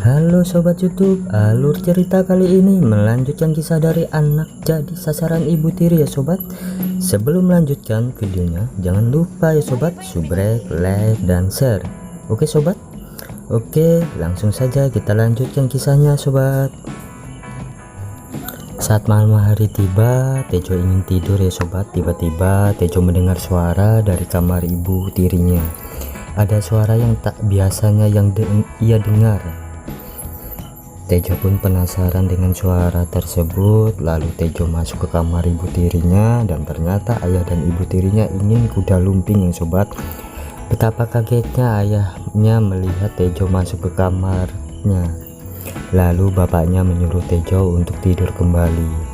Halo sobat YouTube, alur cerita kali ini melanjutkan kisah dari anak jadi sasaran ibu tiri ya sobat. Sebelum melanjutkan videonya, jangan lupa ya sobat, subrek, like, dan share. Oke sobat? Oke, langsung saja kita lanjutkan kisahnya sobat. Saat malam hari tiba, Tejo ingin tidur ya sobat. Tiba-tiba Tejo mendengar suara dari kamar ibu tirinya. Ada suara yang tak biasanya yang ia dengar. Tejo pun penasaran dengan suara tersebut. Lalu Tejo masuk ke kamar ibu tirinya, dan ternyata ayah dan ibu tirinya ingin kuda lumping ya sobat. Betapa kagetnya ayahnya melihat Tejo masuk ke kamarnya. Lalu bapaknya menyuruh Tejo untuk tidur kembali.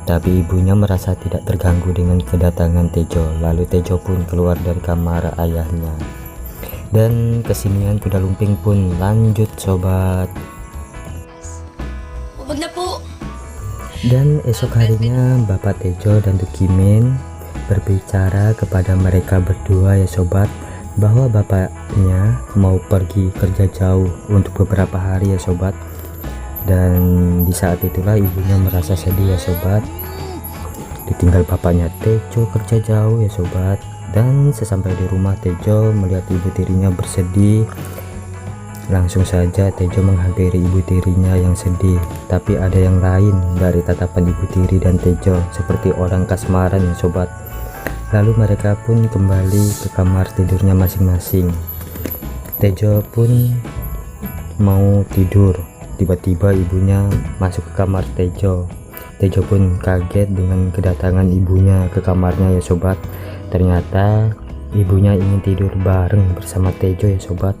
Tapi ibunya merasa tidak terganggu dengan kedatangan Tejo. Lalu Tejo pun keluar dari kamar ayahnya. Dan kesenian kuda lumping pun lanjut sobat. Dan esok harinya Bapak Tejo dan Tukimin berbicara kepada mereka berdua ya sobat, bahwa bapaknya mau pergi kerja jauh untuk beberapa hari ya sobat. Dan di saat itulah ibunya merasa sedih ya sobat, ditinggal bapaknya Tejo kerja jauh ya sobat. Dan sesampai di rumah Tejo melihat ibu tirinya bersedih. Langsung saja Tejo menghampiri ibu tirinya yang sedih. Tapi ada yang lain dari tatapan ibu tiri dan Tejo, seperti orang kasmaran ya sobat. Lalu mereka pun kembali ke kamar tidurnya masing-masing. Tejo pun mau tidur. Tiba-tiba ibunya masuk ke kamar Tejo. Tejo pun kaget dengan kedatangan ibunya ke kamarnya ya sobat. Ternyata ibunya ingin tidur bareng bersama Tejo ya sobat.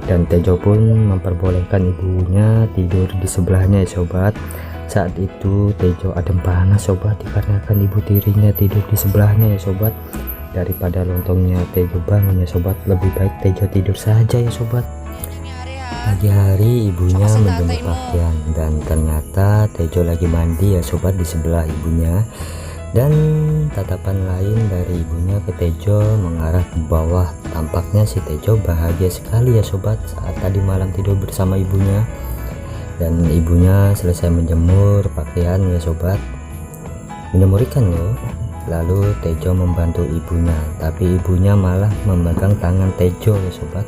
Dan Tejo pun memperbolehkan ibunya tidur di sebelahnya ya sobat. Saat itu Tejo adem panas sobat, dikarenakan ibu tirinya tidur di sebelahnya ya sobat. Daripada lontongnya Tejo bangun ya sobat, lebih baik Tejo tidur saja ya sobat. Pagi hari ibunya menjemur pakaian, dan ternyata Tejo lagi mandi ya sobat di sebelah ibunya. Dan tatapan lain dari ibunya ke Tejo mengarah ke bawah. Tampaknya si Tejo bahagia sekali ya sobat saat tadi malam tidur bersama ibunya. Dan ibunya selesai menjemur pakaian ya sobat, menjemur ikan loh. Lalu Tejo membantu ibunya, tapi ibunya malah memegang tangan Tejo ya sobat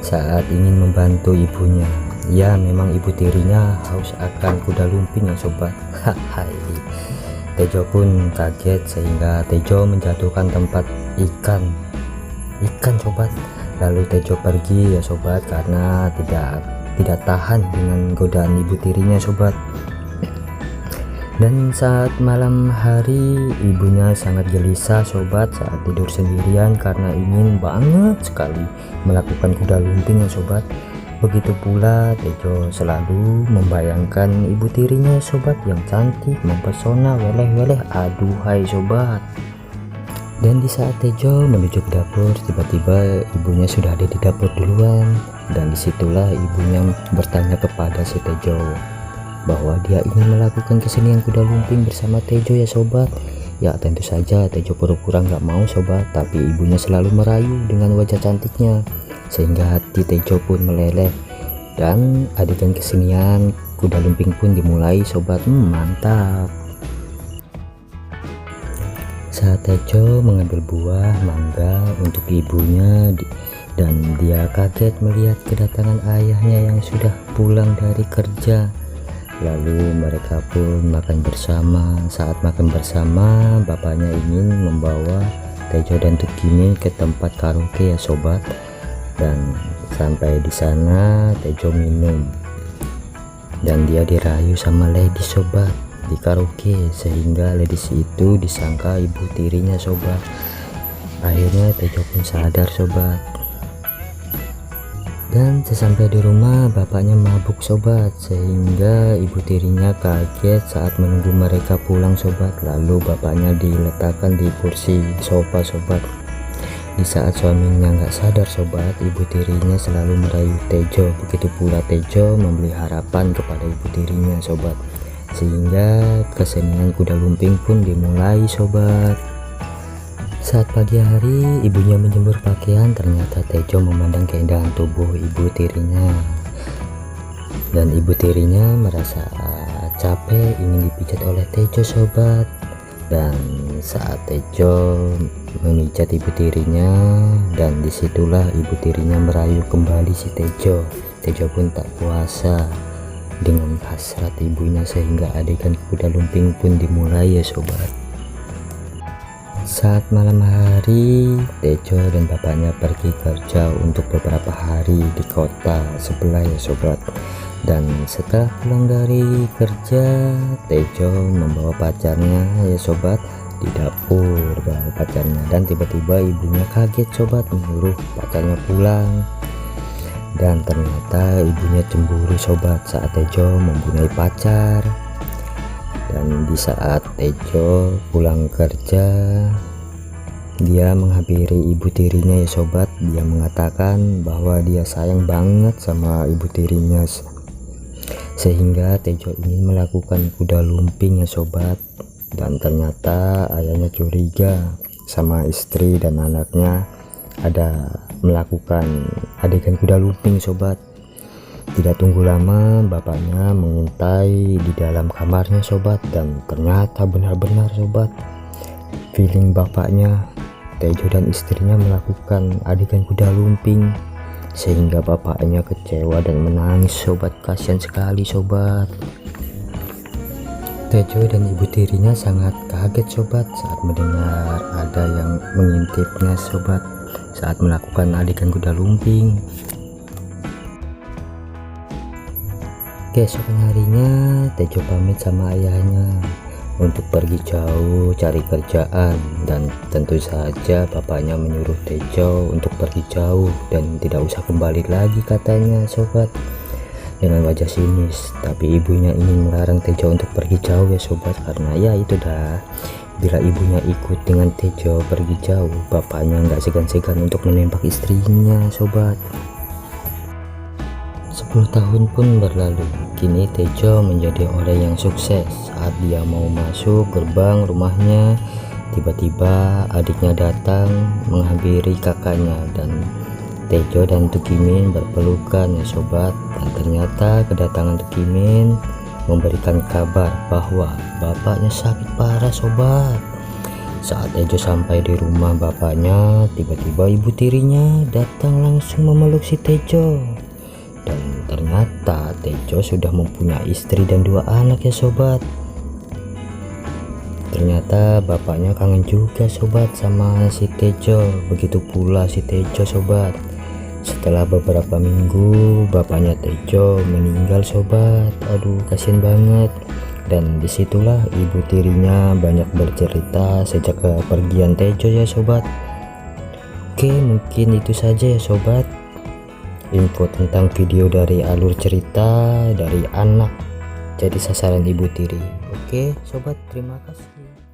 saat ingin membantu ibunya. Ya memang ibu tirinya haus akan kuda lumping ya sobat. Hai. Tejo pun kaget sehingga Tejo menjatuhkan tempat ikan sobat. Lalu Tejo pergi ya sobat karena tidak tahan dengan godaan ibu tirinya sobat. Dan saat malam hari ibunya sangat gelisah sobat saat tidur sendirian karena ingin banget sekali melakukan kuda lumping ya sobat. Begitu pula Tejo selalu membayangkan ibu tirinya sobat yang cantik, mempesona, weleh-weleh, aduhai sobat. Dan di saat Tejo menuju ke dapur, tiba-tiba ibunya sudah ada di dapur duluan. Dan disitulah ibunya bertanya kepada si Tejo bahwa dia ingin melakukan kesenian kuda lumping bersama Tejo ya sobat. Ya tentu saja Tejo pura-pura nggak mau sobat, tapi ibunya selalu merayu dengan wajah cantiknya sehingga hati Tejo pun meleleh. Dan adegan kesenian kuda lumping pun dimulai sobat. Mantap. Saat Tejo mengambil buah mangga untuk ibunya, dan dia kaget melihat kedatangan ayahnya yang sudah pulang dari kerja. Lalu mereka pun makan bersama. Saat makan bersama, bapaknya ingin membawa Tejo dan Tukimin ke tempat karaoke ya sobat. Dan sampai di sana Tejo minum, dan dia dirayu sama ladies sobat di karaoke, sehingga ladies itu disangka ibu tirinya sobat. Akhirnya Tejo pun sadar sobat. Dan sesampai di rumah bapaknya mabuk sobat, sehingga ibu tirinya kaget saat menunggu mereka pulang sobat. Lalu bapaknya diletakkan di kursi sofa sobat. Di saat suaminya nggak sadar sobat, ibu tirinya selalu merayu Tejo. Begitu pula Tejo memberi harapan kepada ibu tirinya sobat, sehingga kesenian kuda lumping pun dimulai sobat. Saat pagi hari ibunya menjemur pakaian, ternyata Tejo memandang keindahan tubuh ibu tirinya. Dan ibu tirinya merasa capek ingin dipijat oleh Tejo sobat. Dan saat Tejo memijat ibu tirinya, dan disitulah ibu tirinya merayu kembali si Tejo. Tejo pun tak puasa dengan hasrat ibunya, sehingga adegan kuda lumping pun dimulai ya sobat. Saat malam hari, Tejo dan bapaknya pergi kerja untuk beberapa hari di kota sebelah ya sobat. Dan setelah pulang dari kerja, Tejo membawa pacarnya ya sobat di dapur, bawa pacarnya, dan tiba-tiba ibunya kaget sobat menyuruh pacarnya pulang. Dan ternyata ibunya cemburu sobat saat Tejo mempunyai pacar. Dan di saat Tejo pulang kerja, dia menghampiri ibu tirinya ya sobat. Dia mengatakan bahwa dia sayang banget sama ibu tirinya, sehingga Tejo ingin melakukan kuda lumping ya sobat. Dan ternyata ayahnya curiga sama istri dan anaknya ada melakukan adegan kuda lumping sobat. Tidak tunggu lama, bapaknya mengintai di dalam kamarnya sobat, dan ternyata benar-benar sobat, feeling bapaknya, Tejo dan istrinya melakukan adegan kuda lumping, sehingga bapaknya kecewa dan menangis sobat. Kasihan sekali sobat. Tejo dan ibu tirinya sangat kaget sobat saat mendengar ada yang mengintipnya sobat saat melakukan adegan kuda lumping. Keesokan harinya, Tejo pamit sama ayahnya untuk pergi jauh cari kerjaan, dan tentu saja bapaknya menyuruh Tejo untuk pergi jauh dan tidak usah kembali lagi katanya sobat, dengan wajah sinis. Tapi ibunya ingin melarang Tejo untuk pergi jauh ya sobat, karena ya itu dah, bila ibunya ikut dengan Tejo pergi jauh, bapaknya nggak segan-segan untuk menembak istrinya sobat. 10 tahun pun berlalu. Kini Tejo menjadi orang yang sukses. Saat dia mau masuk gerbang rumahnya, tiba-tiba adiknya datang menghampiri kakaknya, dan Tejo dan Tukimin berpelukan ya sobat. Dan ternyata kedatangan Tukimin memberikan kabar bahwa bapaknya sakit parah sobat. Saat Tejo sampai di rumah bapaknya, tiba-tiba ibu tirinya datang langsung memeluk si Tejo. Dan ternyata Tejo sudah mempunyai istri dan 2 anak ya sobat. Ternyata bapaknya kangen juga sobat sama si Tejo. Begitu pula si Tejo sobat. Setelah beberapa minggu, bapaknya Tejo meninggal sobat. Aduh, kasihan banget. Dan disitulah ibu tirinya banyak bercerita sejak kepergian Tejo ya sobat. Oke, mungkin itu saja ya sobat, info tentang video dari alur cerita dari anak jadi sasaran ibu tiri. Oke sobat, terima kasih.